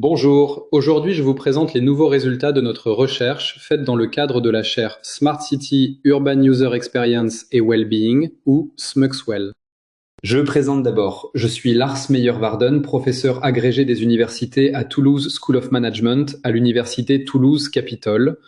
Bonjour, aujourd'hui je vous présente les nouveaux résultats de notre recherche faite dans le cadre de la chaire Smart City, Urban User Experience et Wellbeing ou SMUXWELL. Je me présente d'abord, je suis Lars Meyer-Waarden, professeur agrégé des universités à Toulouse School of Management à l'université Toulouse-Capitole,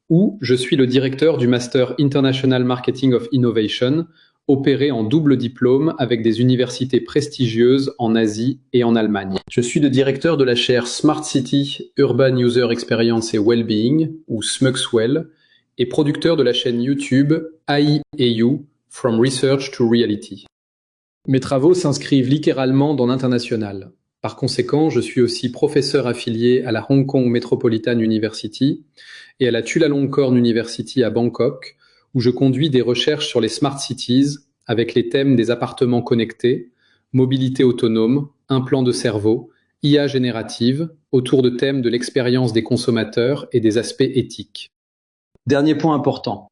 où je suis le directeur du Master International Marketing of Innovation, opéré en double diplôme avec des universités prestigieuses en Asie et en Allemagne. Je suis le directeur de la chaire Smart City, Urban User Experience et Wellbeing, ou SMUXWELL, et producteur de la chaîne YouTube AI et You, From Research to Reality. Mes travaux s'inscrivent littéralement dans l'international. Par conséquent, je suis aussi professeur affilié à la Hong Kong Metropolitan University et à la Chulalongkorn University à Bangkok, où je conduis des recherches sur les smart cities avec les thèmes des appartements connectés, mobilité autonome, implants de cerveau, IA générative, autour de thèmes de l'expérience des consommateurs et des aspects éthiques. Dernier point important.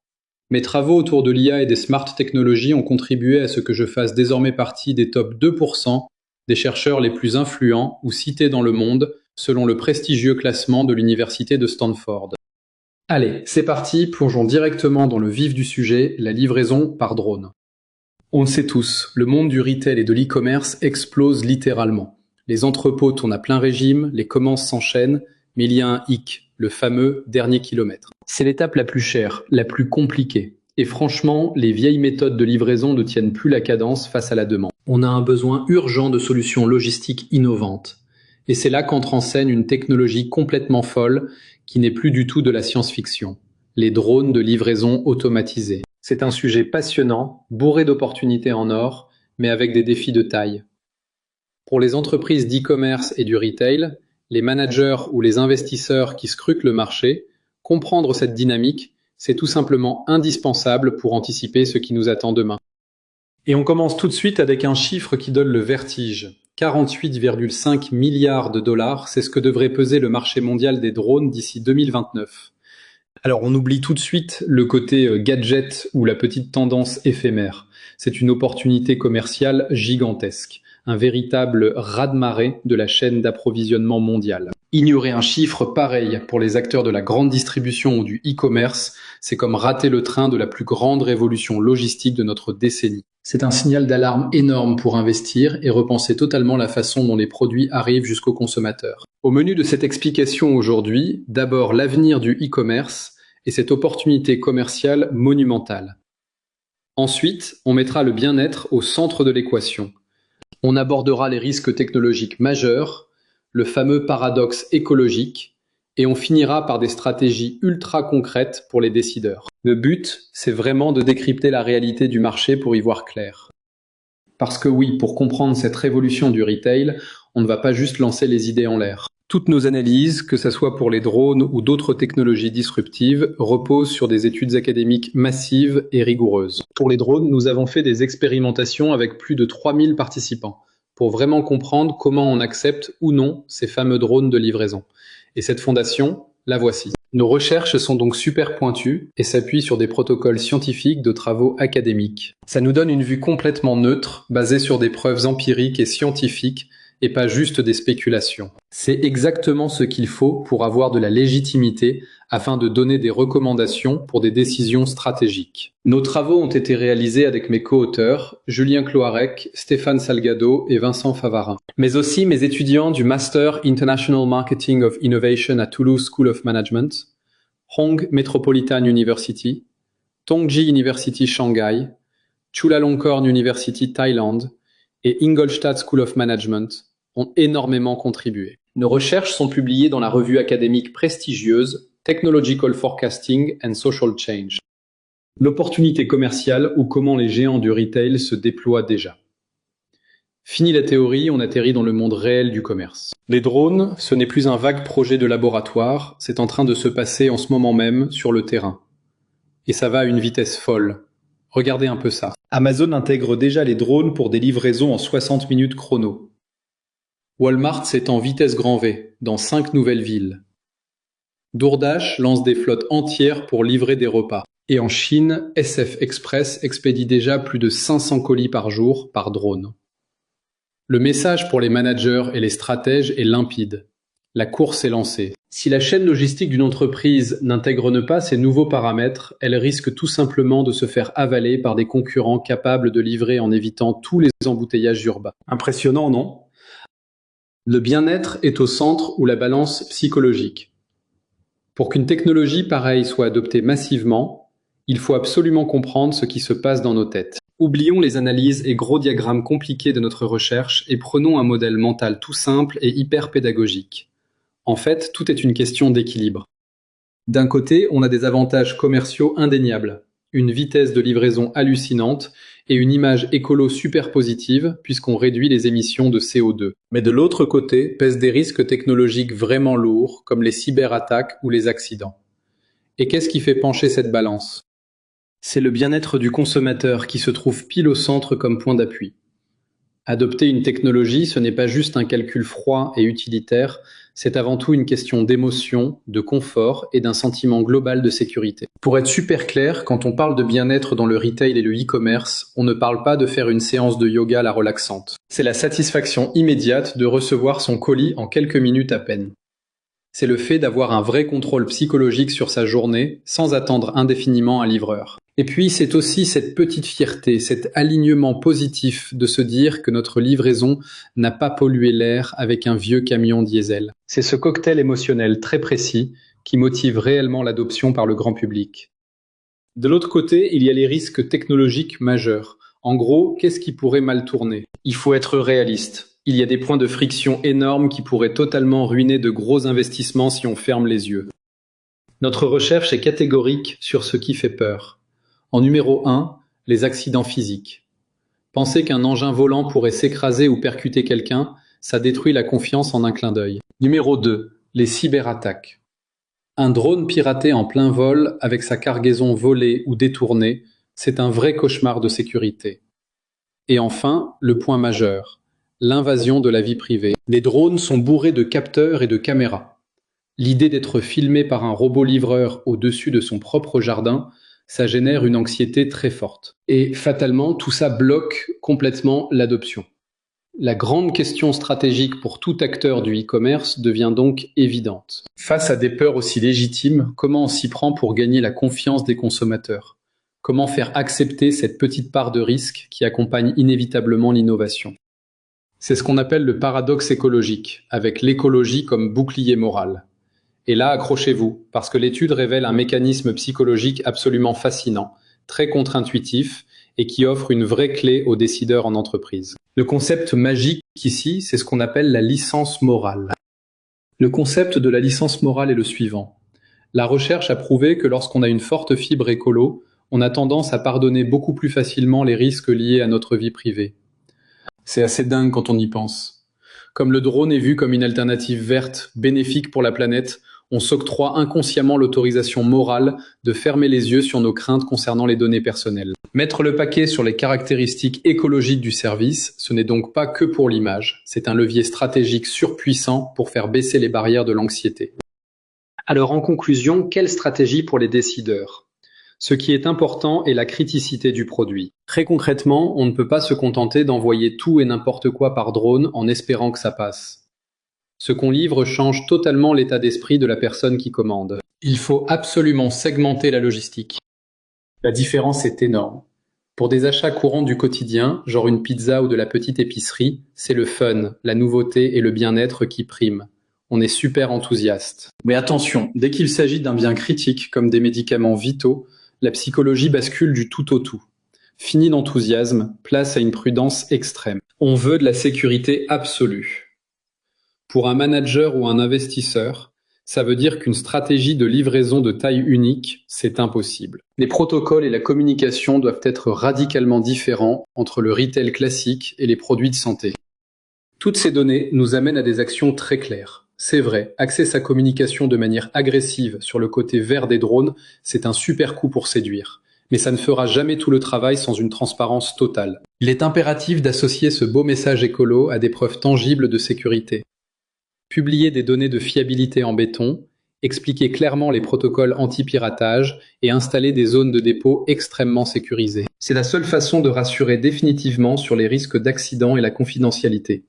Mes travaux autour de l'IA et des smart technologies ont contribué à ce que je fasse désormais partie des top 2% des chercheurs les plus influents ou cités dans le monde selon le prestigieux classement de l'université de Stanford. Allez, c'est parti, plongeons directement dans le vif du sujet, la livraison par drone. On le sait tous, le monde du retail et de l'e-commerce explose littéralement. Les entrepôts tournent à plein régime, les commandes s'enchaînent, mais il y a un hic, le fameux dernier kilomètre. C'est l'étape la plus chère, la plus compliquée. Et franchement, les vieilles méthodes de livraison ne tiennent plus la cadence face à la demande. On a un besoin urgent de solutions logistiques innovantes. Et c'est là qu'entre en scène une technologie complètement folle qui n'est plus du tout de la science-fiction. Les drones de livraison automatisés. C'est un sujet passionnant, bourré d'opportunités en or, mais avec des défis de taille. Pour les entreprises d'e-commerce et du retail, les managers ou les investisseurs qui scrutent le marché, comprendre cette dynamique, c'est tout simplement indispensable pour anticiper ce qui nous attend demain. Et on commence tout de suite avec un chiffre qui donne le vertige. 48,5 milliards de dollars, c'est ce que devrait peser le marché mondial des drones d'ici 2029. Alors on oublie tout de suite le côté gadget ou la petite tendance éphémère. C'est une opportunité commerciale gigantesque, un véritable raz-de-marée de la chaîne d'approvisionnement mondiale. Ignorer un chiffre pareil pour les acteurs de la grande distribution ou du e-commerce, c'est comme rater le train de la plus grande révolution logistique de notre décennie. C'est un signal d'alarme énorme pour investir et repenser totalement la façon dont les produits arrivent jusqu'au consommateur. Au menu de cette explication aujourd'hui, d'abord l'avenir du e-commerce et cette opportunité commerciale monumentale. Ensuite, on mettra le bien-être au centre de l'équation. On abordera les risques technologiques majeurs, le fameux paradoxe écologique, et on finira par des stratégies ultra concrètes pour les décideurs. Le but, c'est vraiment de décrypter la réalité du marché pour y voir clair. Parce que oui, pour comprendre cette révolution du retail, on ne va pas juste lancer les idées en l'air. Toutes nos analyses, que ce soit pour les drones ou d'autres technologies disruptives, reposent sur des études académiques massives et rigoureuses. Pour les drones, nous avons fait des expérimentations avec plus de 3000 participants, pour vraiment comprendre comment on accepte ou non ces fameux drones de livraison. Et cette fondation, la voici. Nos recherches sont donc super pointues et s'appuient sur des protocoles scientifiques de travaux académiques. Ça nous donne une vue complètement neutre, basée sur des preuves empiriques et scientifiques, et pas juste des spéculations. C'est exactement ce qu'il faut pour avoir de la légitimité afin de donner des recommandations pour des décisions stratégiques. Nos travaux ont été réalisés avec mes co-auteurs, Julien Cloarec, Stéphane Salgado et Vincent Favarin, mais aussi mes étudiants du Master International Marketing of Innovation à Toulouse School of Management, Hong Metropolitan University, Tongji University Shanghai, Chulalongkorn University Thailand et Ingolstadt School of Management ont énormément contribué. Nos recherches sont publiées dans la revue académique prestigieuse Technological Forecasting and Social Change. L'opportunité commerciale ou comment les géants du retail se déploient déjà. Fini la théorie, on atterrit dans le monde réel du commerce. Les drones, ce n'est plus un vague projet de laboratoire, c'est en train de se passer en ce moment même sur le terrain. Et ça va à une vitesse folle. Regardez un peu ça. Amazon intègre déjà les drones pour des livraisons en 60 minutes chrono. Walmart s'étend vitesse grand V, dans 5 nouvelles villes. DoorDash lance des flottes entières pour livrer des repas. Et en Chine, SF Express expédie déjà plus de 500 colis par jour par drone. Le message pour les managers et les stratèges est limpide. La course est lancée. Si la chaîne logistique d'une entreprise n'intègre pas ces nouveaux paramètres, elle risque tout simplement de se faire avaler par des concurrents capables de livrer en évitant tous les embouteillages urbains. Impressionnant, non? Le bien-être est au centre ou la balance psychologique. Pour qu'une technologie pareille soit adoptée massivement, il faut absolument comprendre ce qui se passe dans nos têtes. Oublions les analyses et gros diagrammes compliqués de notre recherche et prenons un modèle mental tout simple et hyper pédagogique. En fait, tout est une question d'équilibre. D'un côté, on a des avantages commerciaux indéniables, une vitesse de livraison hallucinante et une image écolo super positive puisqu'on réduit les émissions de CO2. Mais de l'autre côté, pèsent des risques technologiques vraiment lourds comme les cyberattaques ou les accidents. Et qu'est-ce qui fait pencher cette balance? C'est le bien-être du consommateur qui se trouve pile au centre comme point d'appui. Adopter une technologie, ce n'est pas juste un calcul froid et utilitaire, c'est avant tout une question d'émotion, de confort et d'un sentiment global de sécurité. Pour être super clair, quand on parle de bien-être dans le retail et le e-commerce, on ne parle pas de faire une séance de yoga à la relaxante. C'est la satisfaction immédiate de recevoir son colis en quelques minutes à peine. C'est le fait d'avoir un vrai contrôle psychologique sur sa journée sans attendre indéfiniment un livreur. Et puis c'est aussi cette petite fierté, cet alignement positif de se dire que notre livraison n'a pas pollué l'air avec un vieux camion diesel. C'est ce cocktail émotionnel très précis qui motive réellement l'adoption par le grand public. De l'autre côté, il y a les risques technologiques majeurs. En gros, qu'est-ce qui pourrait mal tourner? Il faut être réaliste. Il y a des points de friction énormes qui pourraient totalement ruiner de gros investissements si on ferme les yeux. Notre recherche est catégorique sur ce qui fait peur. En numéro 1, les accidents physiques. Penser qu'un engin volant pourrait s'écraser ou percuter quelqu'un, ça détruit la confiance en un clin d'œil. Numéro 2, les cyberattaques. Un drone piraté en plein vol avec sa cargaison volée ou détournée, c'est un vrai cauchemar de sécurité. Et enfin, le point majeur, l'invasion de la vie privée. Les drones sont bourrés de capteurs et de caméras. L'idée d'être filmé par un robot livreur au-dessus de son propre jardin, ça génère une anxiété très forte. Et fatalement, tout ça bloque complètement l'adoption. La grande question stratégique pour tout acteur du e-commerce devient donc évidente. Face à des peurs aussi légitimes, comment on s'y prend pour gagner la confiance des consommateurs? Comment faire accepter cette petite part de risque qui accompagne inévitablement l'innovation? C'est ce qu'on appelle le paradoxe écologique, avec l'écologie comme bouclier moral. Et là, accrochez-vous, parce que l'étude révèle un mécanisme psychologique absolument fascinant, très contre-intuitif, et qui offre une vraie clé aux décideurs en entreprise. Le concept magique ici, c'est ce qu'on appelle la licence morale. Le concept de la licence morale est le suivant. La recherche a prouvé que lorsqu'on a une forte fibre écolo, on a tendance à pardonner beaucoup plus facilement les risques liés à notre vie privée. C'est assez dingue quand on y pense. Comme le drone est vu comme une alternative verte, bénéfique pour la planète, on s'octroie inconsciemment l'autorisation morale de fermer les yeux sur nos craintes concernant les données personnelles. Mettre le paquet sur les caractéristiques écologiques du service, ce n'est donc pas que pour l'image, c'est un levier stratégique surpuissant pour faire baisser les barrières de l'anxiété. Alors en conclusion, quelle stratégie pour les décideurs? Ce qui est important est la criticité du produit. Très concrètement, on ne peut pas se contenter d'envoyer tout et n'importe quoi par drone en espérant que ça passe. Ce qu'on livre change totalement l'état d'esprit de la personne qui commande. Il faut absolument segmenter la logistique. La différence est énorme. Pour des achats courants du quotidien, genre une pizza ou de la petite épicerie, c'est le fun, la nouveauté et le bien-être qui priment. On est super enthousiaste. Mais attention, dès qu'il s'agit d'un bien critique comme des médicaments vitaux, la psychologie bascule du tout au tout. Fini l'enthousiasme, place à une prudence extrême. On veut de la sécurité absolue. Pour un manager ou un investisseur, ça veut dire qu'une stratégie de livraison de taille unique, c'est impossible. Les protocoles et la communication doivent être radicalement différents entre le retail classique et les produits de santé. Toutes ces données nous amènent à des actions très claires. C'est vrai, axer sa communication de manière agressive sur le côté vert des drones, c'est un super coup pour séduire. Mais ça ne fera jamais tout le travail sans une transparence totale. Il est impératif d'associer ce beau message écolo à des preuves tangibles de sécurité. Publier des données de fiabilité en béton, expliquer clairement les protocoles anti-piratage et installer des zones de dépôt extrêmement sécurisées. C'est la seule façon de rassurer définitivement sur les risques d'accident et la confidentialité.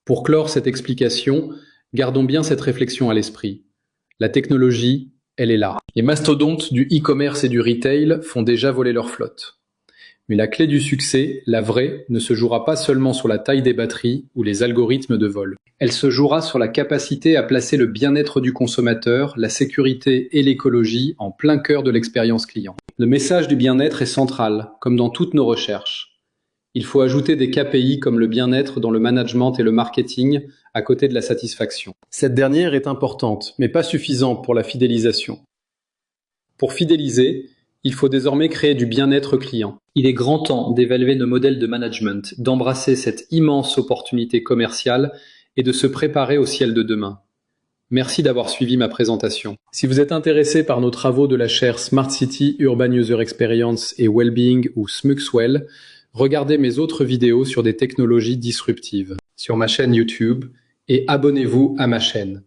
Pour clore cette explication, Gardons bien cette réflexion à l'esprit. La technologie, elle est là. Les mastodontes du e-commerce et du retail font déjà voler leur flotte. Mais la clé du succès, la vraie, ne se jouera pas seulement sur la taille des batteries ou les algorithmes de vol. Elle se jouera sur la capacité à placer le bien-être du consommateur, la sécurité et l'écologie en plein cœur de l'expérience client. Le message du bien-être est central, comme dans toutes nos recherches. Il faut ajouter des KPI comme le bien-être dans le management et le marketing à côté de la satisfaction. Cette dernière est importante, mais pas suffisante pour la fidélisation. Pour fidéliser, il faut désormais créer du bien-être client. Il est grand temps d'évaluer nos modèles de management, d'embrasser cette immense opportunité commerciale et de se préparer au ciel de demain. Merci d'avoir suivi ma présentation. Si vous êtes intéressé par nos travaux de la chaire Smart City, Urban User Experience et Wellbeing ou SMUXWELL, regardez mes autres vidéos sur des technologies disruptives sur ma chaîne YouTube et abonnez-vous à ma chaîne.